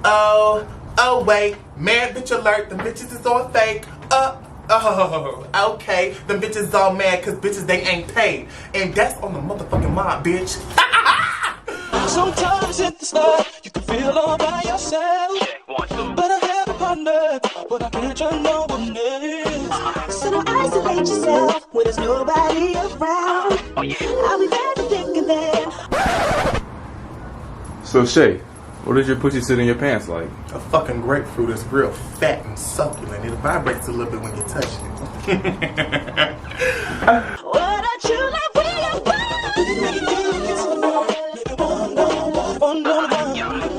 Oh wait, mad bitch alert, the bitches is on fake. Oh, okay, the bitches all mad cause bitches they ain't paid. And that's on the motherfucking mob, bitch. Sometimes at the start, you can feel all by yourself. But I have a partner, but I can't turn no one else. So don't isolate yourself when there's nobody around. I'll be there to think of them. So Shay, what does your pussy sit in your pants like? A fucking grapefruit is real fat and succulent. It vibrates a little bit when you touch it. What a true love will be.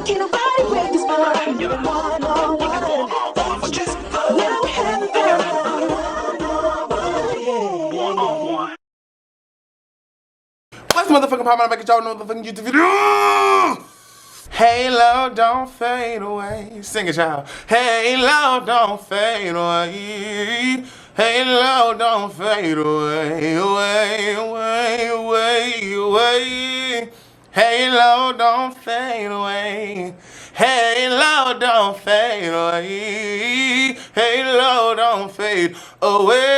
Can't nobody break this bond. You're one on one. Just now having fun. What's the motherfucking problem? I'm back at y'all motherfucking YouTube video. Halo, don't fade away. Sing it, y'all. Halo, don't fade away. Halo, don't fade away. Away, away, away, away. Halo, don't fade away. Halo, don't fade away. Halo, don't fade away.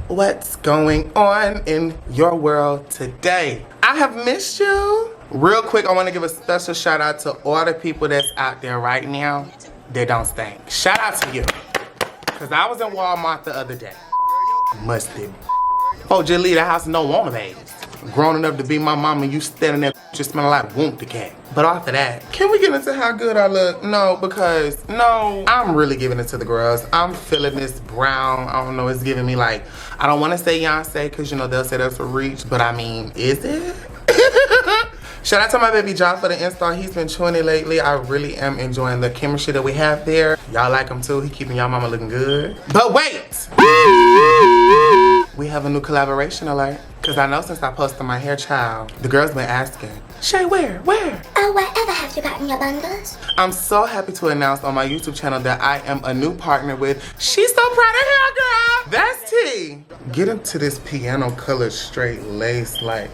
What's going on in your world today? I have missed you. Real quick, I want to give a special shout out to all the people that's out there right now that don't stink. Shout out to you. Cause I was in Walmart the other day. Musty. Oh, just leave the house and don't want a baby. Grown enough to be my mama, you standing there just smelling like womp the cat. But after that, can we get into how good I look? No, because no, I'm really giving it to the girls. I'm feeling this brown. I don't know, it's giving me like, I don't want to say Beyonce because you know they'll say that's a reach, but I mean, is it? Shout out to my baby John for the install. He's been chewing it lately. I really am enjoying the chemistry that we have there. Y'all like him too. He keeping y'all mama looking good. But wait! We have a new collaboration alert. Cause I know since I posted my hair child, the girls been asking, Shay, where? Oh, wherever have you gotten your bundles? I'm so happy to announce on my YouTube channel that I am a new partner with She's So Proud of Hair Girl. That's T. Get into this piano colored straight lace like,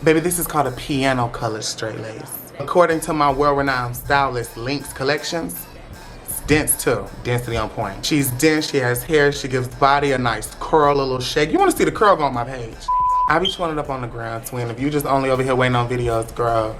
Baby, this is called a piano colored straight lace. According to my world-renowned stylist Link's collections, it's dense too, density on point. She's dense, she has hair, she gives body a nice curl, a little shake. You wanna see the curl, go on my page. I be chewing it up on the ground, twin. If you just only over here waiting on videos, girl.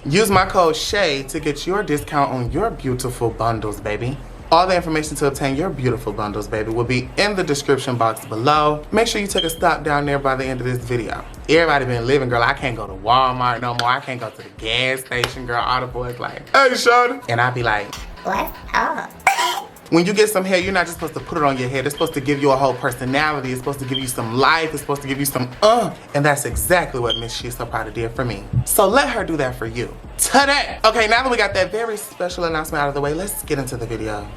Use my code SHAY to get your discount on your beautiful bundles, baby. All the information to obtain your beautiful bundles, baby, will be in the description box below. Make sure you take a stop down there by the end of this video. Everybody been living, girl. I can't go to Walmart no more. I can't go to the gas station, girl. All the boys like, hey, shawty. And I be like, What? Oh. when you get some hair, you're not just supposed to put it on your head. It's supposed to give you a whole personality. It's supposed to give you some life. It's supposed to give you some And that's exactly what Miss She's So Proud of did for me. So let her do that for you today. Okay, now that we got that very special announcement out of the way, let's get into the video.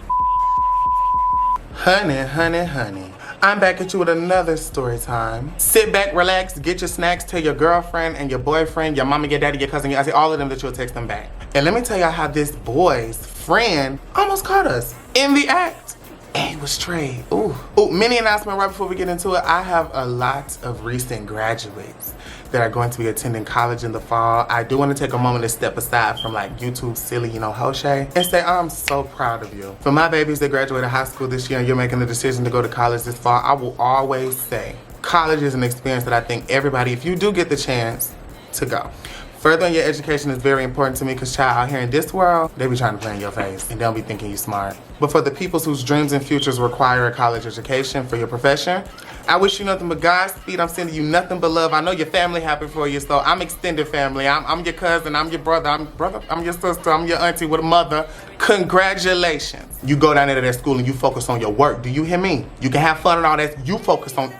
Honey. I'm back at you with another story time. Sit back, relax, get your snacks, tell your girlfriend and your boyfriend, your mama, your daddy, your cousin, I say all of them that you'll text them back. And let me tell y'all how this boy's friend almost caught us in the act. And he was straight. Ooh, mini announcement right before we get into it. I have a lot of recent graduates that are going to be attending college in the fall. I do want to take a moment to step aside from like YouTube silly, Weluvche, and say I'm so proud of you. For my babies that graduated high school this year and you're making the decision to go to college this fall, I will always say college is an experience that I think everybody, if you do get the chance to go, furthering your education is very important to me because, child, out here in this world, they be trying to play in your face and don't be thinking you smart. But for the people whose dreams and futures require a college education for your profession, I wish you nothing but Godspeed. I'm sending you nothing but love. I know your family happy for you, so I'm extended family. I'm your cousin, I'm your brother, I'm your sister, I'm your auntie with a mother. Congratulations. You go down there to that school and you focus on your work. Do you hear me? You can have fun and all that. You focus on...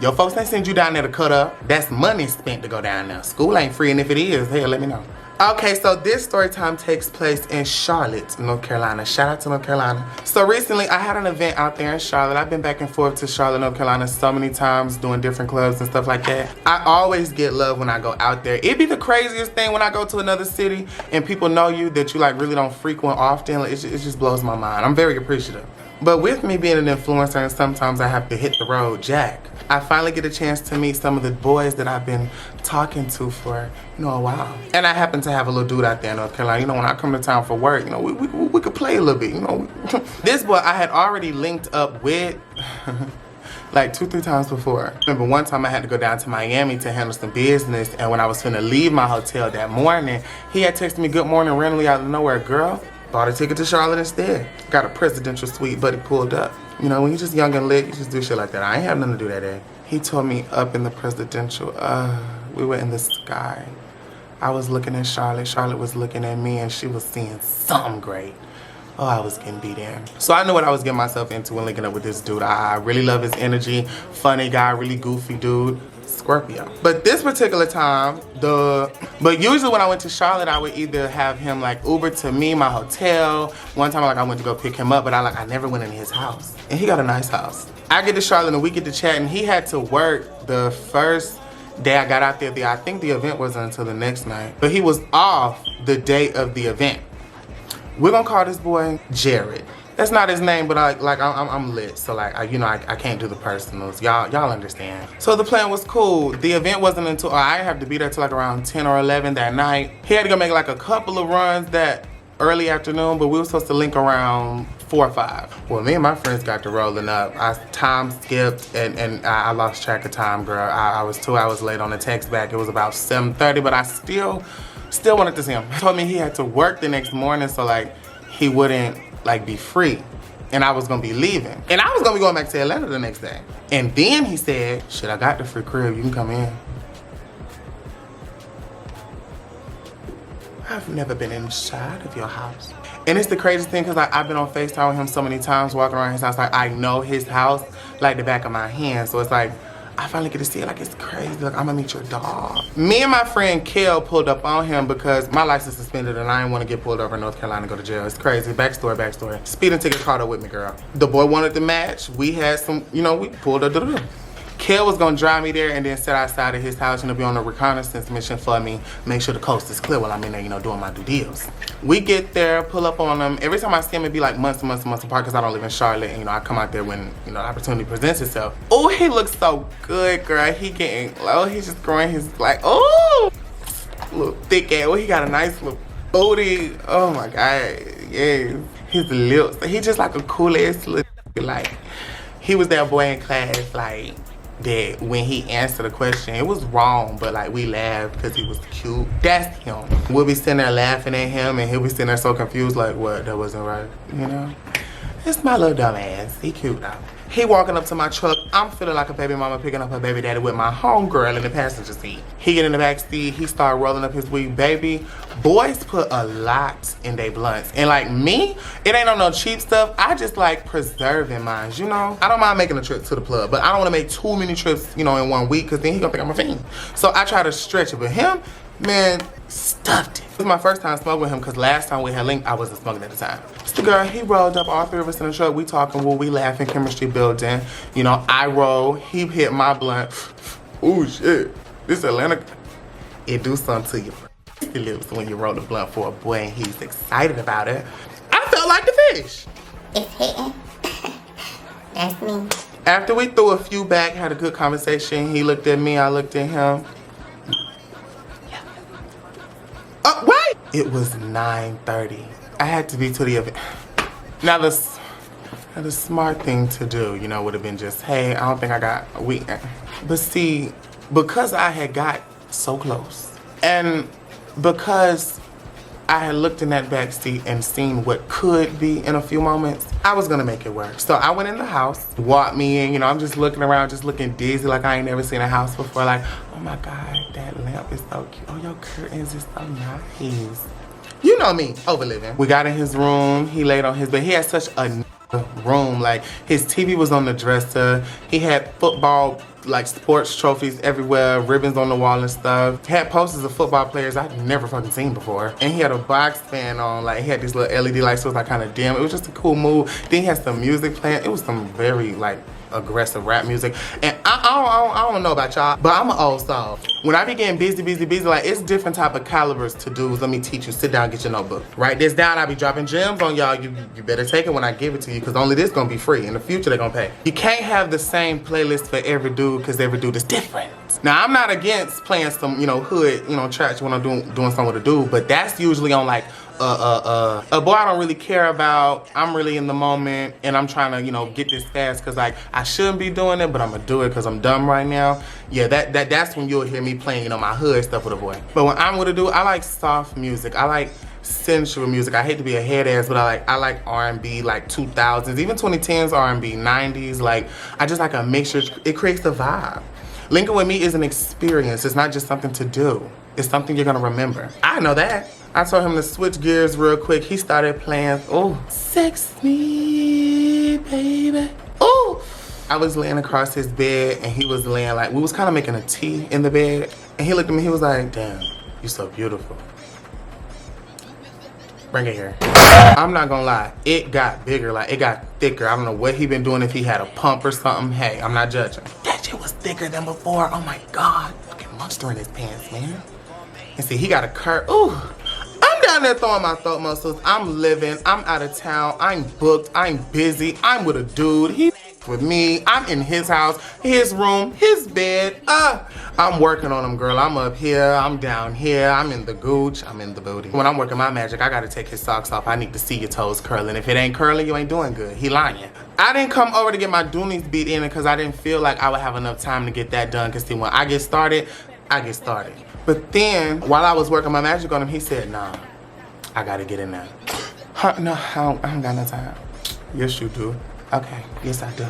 Your folks ain't send you down there to cut up. That's money spent to go down there. School ain't free, and if it is, hell, let me know. Okay, so this story time takes place in Charlotte, North Carolina. Shout out to North Carolina. So recently, I had an event out there in Charlotte. I've been back and forth to Charlotte, North Carolina so many times doing different clubs and stuff like that. I always get love when I go out there. It'd be the craziest thing when I go to another city and people know you that you like really don't frequent often. It just blows my mind. I'm very appreciative. But with me being an influencer and sometimes I have to hit the road jack, I finally get a chance to meet some of the boys that I've been talking to for, you know, a while. And I happen to have a little dude out there in North Carolina. You know, when I come to town for work, you know, we could play a little bit, you know. This boy I had already linked up with like 2-3 times before. Remember one time I had to go down to Miami to handle some business, and when I was finna leave my hotel that morning, he had texted me good morning randomly out of nowhere. Girl, bought a ticket to Charlotte instead. Got a presidential suite, but he pulled up. You know, when you're just young and lit, you just do shit like that. I ain't have nothing to do that day. He told me up in the presidential, we were in the sky. I was looking at Charlotte, Charlotte was looking at me, and she was seeing something great. Oh, I was getting beat in. So I knew what I was getting myself into when linking up with this dude. I really love his energy. Funny guy, really goofy dude. Scorpio. But this particular time, but usually when I went to Charlotte, I would either have him like Uber to me, my hotel. One time I went to go pick him up, but I never went in his house. And he got a nice house. I get to Charlotte and we get to chat, and he had to work the first day I got out there. I think the event wasn't until the next night, but he was off the day of the event. We're gonna call this boy Jared. That's not his name, but I'm lit, so I can't do the personals. Y'all understand. So the plan was cool. The event wasn't until I didn't have to be there till like around 10 or 11 that night. He had to go make like a couple of runs that early afternoon, but we were supposed to link around 4 or 5. Well, me and my friends got to rolling up. I time skipped and I lost track of time, girl. I was 2 hours late on the text back. It was about 7:30, but I still wanted to see him. He told me he had to work the next morning, so like he wouldn't like be free, and I was gonna be leaving, and I was gonna be going back to Atlanta the next day. And then he said, shit, I got the free crib, you can come in. I've never been inside of your house. And it's the craziest thing, because I've been on FaceTime with him so many times, walking around his house, like I know his house like the back of my hand. So it's like, I finally get to see it, like it's crazy, like I'm gonna meet your dog. Me and my friend Kel pulled up on him because my license suspended and I didn't want to get pulled over in North Carolina and go to jail. It's crazy, backstory. Speeding ticket caught up with me, girl. The boy wanted to match. We had some, you know, we pulled up. Kel was gonna drive me there and then sit outside of his house and be on a reconnaissance mission for me, make sure the coast is clear while I'm in there, you know, doing my due deals. We get there, pull up on him. Every time I see him, it'd be like months and months and months apart because I don't live in Charlotte, and you know, I come out there when, you know, the opportunity presents itself. Oh, he looks so good, girl. He getting low. He's just growing his, like, oh, little thick ass. Oh, he got a nice little booty. Oh my God, yes. His lips. He just like a cool ass little, like, he was that boy in class, like, that when he answered a question, it was wrong, but like we laughed because he was cute. That's him. We'll be sitting there laughing at him and he'll be sitting there so confused, like, what, that wasn't right, you know? It's my little dumb ass. He cute though. He walking up to my truck. I'm feeling like a baby mama picking up her baby daddy with my homegirl in the passenger seat. He get in the back seat. He start rolling up his weed. Baby, boys put a lot in they blunts. And like me, it ain't on no cheap stuff. I just like preserving mine, you know? I don't mind making a trip to the club, but I don't want to make too many trips, you know, in 1 week because then he gonna think I'm a fiend. So I try to stretch it. But him, man, stuffed it. It was my first time smoking with him because last time we had linked, I wasn't smoking at the time. So girl, he rolled up, all 3 of us in the truck. We talking, well, we laughing, chemistry building. You know, I roll, he hit my blunt. Ooh, shit, this Atlanta, it do something to your lips when you roll the blunt for a boy and he's excited about it. I felt like the fish. It's hitting. That's me. After we threw a few back, had a good conversation, he looked at me, I looked at him. Wait! It was 9:30. I had to be to the event. Now the smart thing to do, you know, would have been just, hey, I don't think I got a weekend. But see, because I had got so close, and because I had looked in that back seat and seen what could be in a few moments, I was gonna make it work. So I went in the house, walked me in, you know, I'm just looking around, just looking dizzy like I ain't never seen a house before. Like, oh my God, that lamp is so cute. Oh, your curtains is so nice. You know me, over living. We got in his room, he laid on his bed. He had such a room, like his TV was on the dresser. He had football, like sports trophies everywhere, ribbons on the wall and stuff. Had posters of football players I'd never fucking seen before. And he had a box fan on, like he had these little LED lights, so it was like kind of dim. It was just a cool mood. Then he had some music playing. It was some very like aggressive rap music. And I don't know about y'all, but I'm an old soul. When I be getting busy, like it's different type of calibers to do. Let me teach you. Sit down, get your notebook. Write this down. I be dropping gems on y'all. You better take it when I give it to you, because only this gonna be free. In the future, they're gonna pay. You can't have the same playlist for every dude, because every dude is different. Now, I'm not against playing some, hood, tracks when I'm doing something with a dude, but that's usually on like a boy I don't really care about. I'm really in the moment, and I'm trying to, get this fast, because like I shouldn't be doing it, but I'm gonna do it because I'm dumb right now. Yeah, that's when you'll hear me playing, my hood stuff with a boy. But when I'm with a dude, I like soft music. I like sensual music. I hate to be a head ass, but I like R&B, like 2000s, even 2010s R&B, 90s. Like I just like a mixture. It creates the vibe. Linking with me is an experience. It's not just something to do. It's something you're gonna remember. I know that. I told him to switch gears real quick. He started playing, sex me, baby. I was laying across his bed, and he was laying like, we was kind of making a T in the bed. And he looked at me, he was like, damn, you so beautiful. Bring it here. I'm not gonna lie, it got bigger, like it got thicker. I don't know what he been doing, if he had a pump or something. Hey, I'm not judging. That shit was thicker than before. Oh my God. Fucking monster in his pants, man. And see, he got a curve. I'm down there throwing my throat muscles. I'm living, I'm out of town, I'm booked, I'm busy, I'm with a dude. He with me, I'm in his house, his room, his bed. I'm working on him, girl. I'm up here, I'm down here, I'm in the gooch, I'm in the booty. When I'm working my magic, I gotta take his socks off. I need to see your toes curling. If it ain't curling, you ain't doing good. He lying. I didn't come over to get my doonies beat in because I didn't feel like I would have enough time to get that done. Because see, when I get started, I get started. But then, while I was working my magic on him, he said, nah, I gotta get in there. No, I don't got no time. Yes, you do. Okay, yes, I do.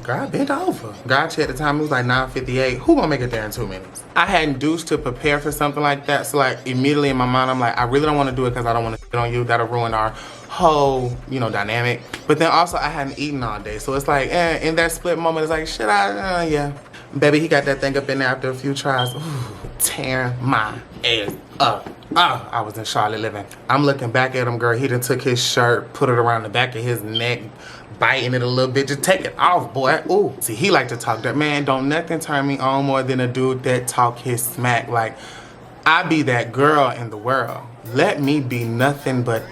Girl, bent over. God checked the time, it was like 9:58. Who gonna make it there in 2 minutes? I hadn't douched to prepare for something like that, so like immediately in my mind, I'm like, I really don't wanna do it because I don't wanna shit on you. That'll ruin our whole, dynamic. But then also I hadn't eaten all day, so it's like, in that split moment, it's like, should I? Yeah. Baby, he got that thing up in there after a few tries. Ooh, tearing my ass up. I was in Charlotte living. I'm looking back at him, girl. He done took his shirt, put it around the back of his neck, biting it a little bit. Just take it off, boy. Ooh. See, he like to talk that. Man, don't nothing turn me on more than a dude that talk his smack. Like, I be that girl in the world. Let me be nothing but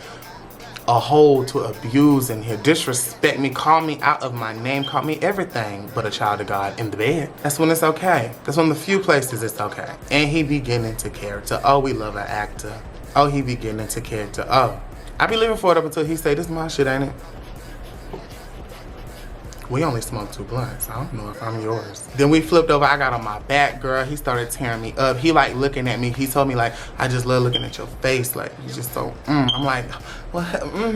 a hole to abuse in here. Disrespect me, call me out of my name, call me everything but a child of God in the bed. That's when it's okay. That's one of the few places it's okay. And he be getting into character. Oh, we love an actor. Oh, he be getting into character. Oh, I be living for it up until he say, this is my shit, ain't it? We only smoked 2 blunts. I don't know if I'm yours. Then we flipped over. I got on my back, girl. He started tearing me up. He like looking at me. He told me like, I just love looking at your face. Like, you just so, I'm like, well,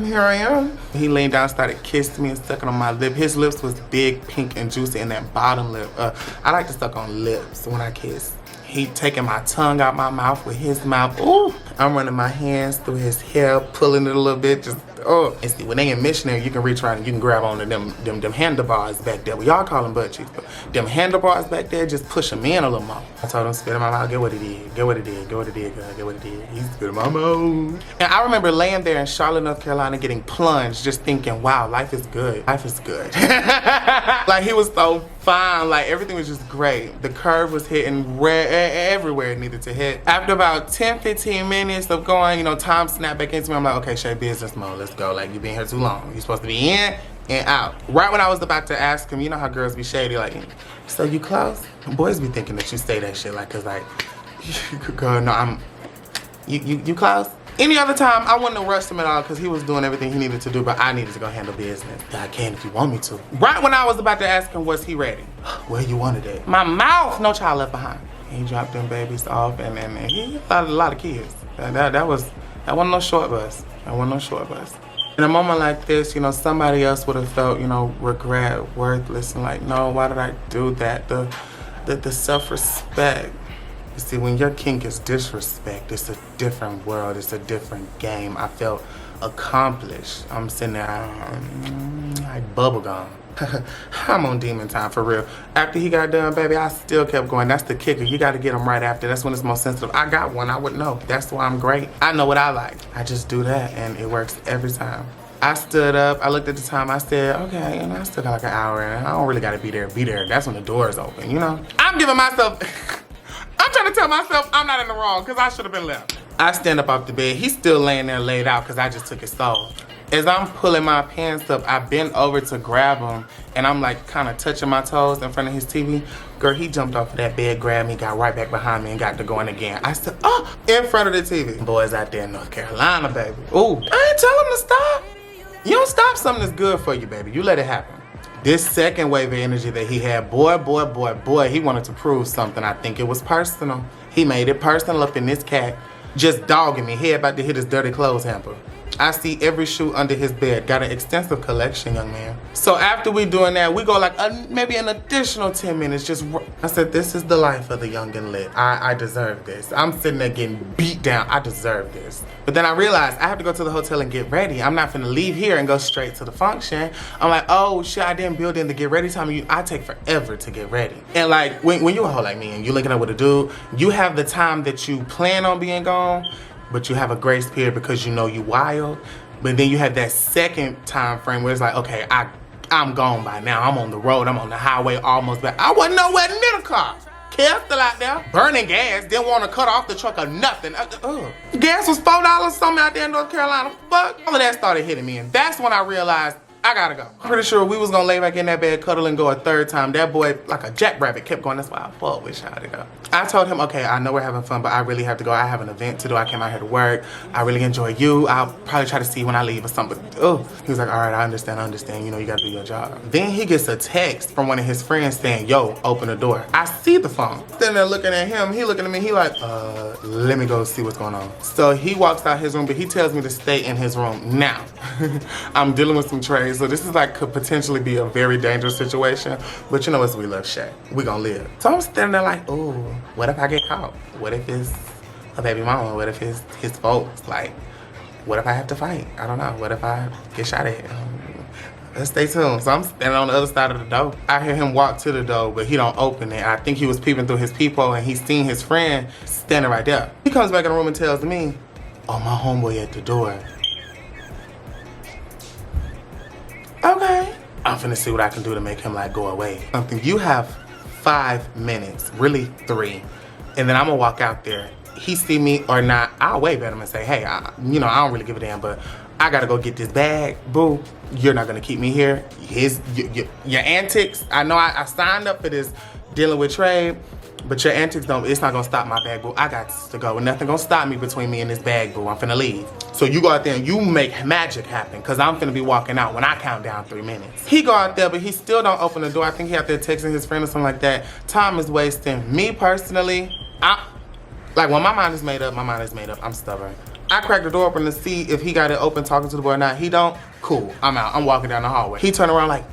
here I am. He leaned down, started kissing me and sucking on my lip. His lips was big, pink, and juicy, and that bottom lip. I like to suck on lips when I kiss. He taking my tongue out my mouth with his mouth. Ooh, I'm running my hands through his hair, pulling it a little bit, just, And see, when they in missionary, you can reach around and you can grab onto them handlebars back there. We all call them butt cheeks, but them handlebars back there, just push them in a little more. I told him, spit in my mouth, get what it is, get what it is, get what it is, girl, get what it is. He spit in my mouth. And I remember laying there in Charlotte, North Carolina, getting plunged, just thinking, wow, life is good. Life is good. Like, he was so fine. Like, everything was just great. The curve was hitting everywhere it needed to hit. After about 10, 15 minutes of going, time snapped back into me. I'm like, okay, Shay, business mode, let's go. Like, you've been here too long. You're supposed to be in and out. Right when I was about to ask him, you know how girls be shady, like, so you close? Boys be thinking that you say that shit, like, cause like, girl, no, you close? Any other time, I wouldn't have rushed him at all because he was doing everything he needed to do, but I needed to go handle business. I can if you want me to. Right when I was about to ask him, was he ready? Where you wanted it? My mouth, no child left behind. He dropped them babies off and he thought a lot of kids. That wasn't no short bus. That wasn't no short bus. In a moment like this, somebody else would have felt, regret, worthless, and like, no, why did I do that? The self-respect. You see, when your kink is disrespect, it's a different world, it's a different game. I felt accomplished. I'm sitting there like bubblegum. I'm on demon time for real. After he got done, baby, I still kept going. That's the kicker. You got to get him right after. That's when it's most sensitive. I got one. I would know. That's why I'm great. I know what I like. I just do that, and it works every time. I stood up, I looked at the time, I said, okay, and I still got like an hour and I don't really gotta be there. That's when the doors open, you know? I'm giving myself, I'm trying to tell myself I'm not in the wrong because I should have been left. I stand up off the bed. He's still laying there laid out because I just took his soul. As I'm pulling my pants up, I bent over to grab him and I'm like kind of touching my toes in front of his TV. Girl, he jumped off of that bed, grabbed me, got right back behind me and got to going again. I said, oh, in front of the TV. Boys out there in North Carolina, baby. Ooh, I ain't tell him to stop. You don't stop something that's good for you, baby. You let it happen. This second wave of energy that he had, boy, he wanted to prove something. I think it was personal. He made it personal up in this cat, just dogging me. He about to hit his dirty clothes hamper. I see every shoe under his bed. Got an extensive collection, young man. So after we doing that, we go like maybe an additional 10 minutes. I said, this is the life of the young and lit. I deserve this. I'm sitting there getting beat down. I deserve this. But then I realized I have to go to the hotel and get ready. I'm not finna leave here and go straight to the function. I'm like, oh shit, I didn't build in the get ready time. I take forever to get ready. And like, when you're a hoe like me and you're linking up with a dude, you have the time that you plan on being gone, but you have a grace period because you know you wild. But then you have that second time frame where it's like, okay, I'm gone by now. I'm on the road. I'm on the highway almost back. I wasn't nowhere near the car. Kev still out there burning gas. Didn't want to cut off the truck or nothing. Gas was $4 something out there in North Carolina. Fuck. All of that started hitting me. And that's when I realized I gotta go. I'm pretty sure we was gonna lay back in that bed, cuddle and go a third time. That boy, like a jackrabbit, kept going. That's why I fuck with y'all to go. I told him, okay, I know we're having fun, but I really have to go. I have an event to do. I came out here to work. I really enjoy you. I'll probably try to see you when I leave or something. But, he was like, all right, I understand. You know, you gotta do your job. Then he gets a text from one of his friends saying, yo, open the door. I see the phone. Sitting there looking at him. He looking at me. He like, let me go see what's going on. So he walks out his room, but he tells me to stay in his room. Now, I'm dealing with some trades, so this is like could potentially be a very dangerous situation. But you know it's Weluvche. We gonna live. So I'm standing there like, ooh, what if I get caught? What if it's a baby mama? What if it's his folks? Like, what if I have to fight? I don't know. What if I get shot at? Let's stay tuned. So I'm standing on the other side of the door. I hear him walk to the door, but he don't open it. I think he was peeping through his peephole and he seen his friend standing right there. He comes back in the room and tells me, oh, my homeboy at the door. Okay. I'm finna see what I can do to make him like go away. Something. You have 5 minutes, really 3. And then I'm gonna walk out there. He see me or not, I'll wave at him and say, hey, I don't really give a damn, but I gotta go get this bag. Boo, you're not gonna keep me here. Your antics, I know I signed up for this dealing with trade, but your antics it's not gonna stop my bag, boo. I got to go. Nothing gonna stop me between me and this bag, boo. I'm finna leave. So you go out there and you make magic happen, cause I'm finna be walking out when I count down 3 minutes. He go out there, but he still don't open the door. I think he out there texting his friend or something like that. Time is wasting. Me personally, like when my mind is made up, my mind is made up. I'm stubborn. I crack the door open to see if he got it open talking to the boy or not. He don't, cool, I'm out. I'm walking down the hallway. He turned around like,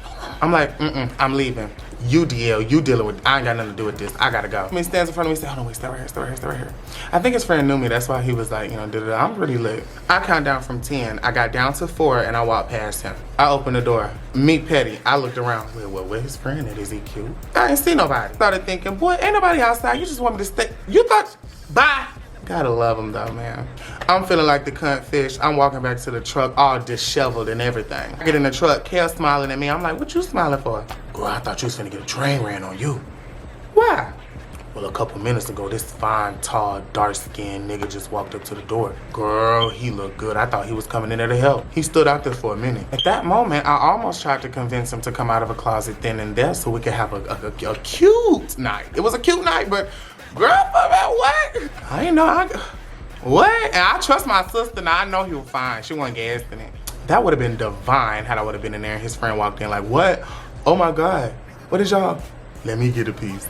I'm like, I'm leaving. You DL, you dealing with, I ain't got nothing to do with this. I gotta go. He stands in front of me and says, hold on, wait, stay right here. I think his friend knew me. That's why he was like, I'm pretty lit. I count down from 10. I got down to 4 and I walked past him. I opened the door. Me petty. I looked around. Well, where his friend at? Is he cute? I ain't see nobody. Started thinking, boy, ain't nobody outside. You just want me to stay. You thought, bye. Gotta love him though, man. I'm feeling like the cunt fish. I'm walking back to the truck all disheveled and everything. I get in the truck, Kel smiling at me. I'm like, what you smiling for? Girl, I thought you was finna get a train ran on you. Why? Well, a couple minutes ago, this fine, tall, dark-skinned nigga just walked up to the door. Girl, he looked good. I thought he was coming in there to help. He stood out there for a minute. At that moment, I almost tried to convince him to come out of a closet then and there so we could have a cute night. It was a cute night, but girl, what? I ain't know. What? And I trust my sister. Now I know he was fine. She wasn't gassed in it. That would have been divine had I would have been in there and his friend walked in like, what? Oh my God. What is y'all? Let me get a piece.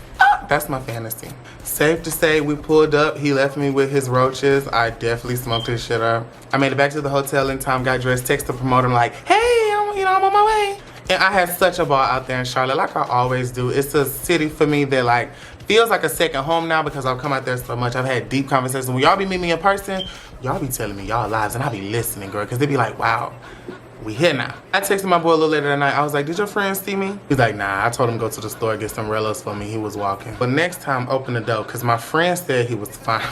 That's my fantasy. Safe to say, we pulled up. He left me with his roaches. I definitely smoked his shit up. I made it back to the hotel in time, got dressed, texted the promoter like, hey, I'm on my way. And I had such a ball out there in Charlotte, like I always do. It's a city for me that like feels like a second home now because I've come out there so much. I've had deep conversations. When y'all be meeting me in person, y'all be telling me y'all lives and I be listening, girl, because they be like, wow, we here now. I texted my boy a little later that night. I was like, did your friend see me? He's like, nah, I told him to go to the store, get some Rellos for me. He was walking. But next time, open the door, because my friend said he was fine.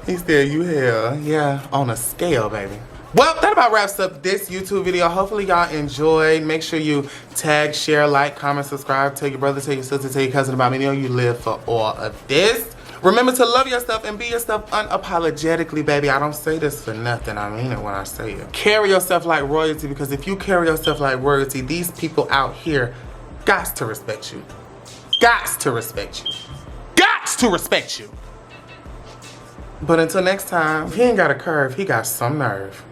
He said, you here? Yeah, on a scale, baby. Well, that about wraps up this YouTube video. Hopefully y'all enjoyed. Make sure you tag, share, like, comment, subscribe. Tell your brother, tell your sister, tell your cousin about me. You know you live for all of this. Remember to love yourself and be yourself unapologetically, baby. I don't say this for nothing. I mean it when I say it. Carry yourself like royalty, because if you carry yourself like royalty, these people out here gots to respect you. Gots to respect you. Gots to respect you. But until next time, he ain't got a curve, he got some nerve.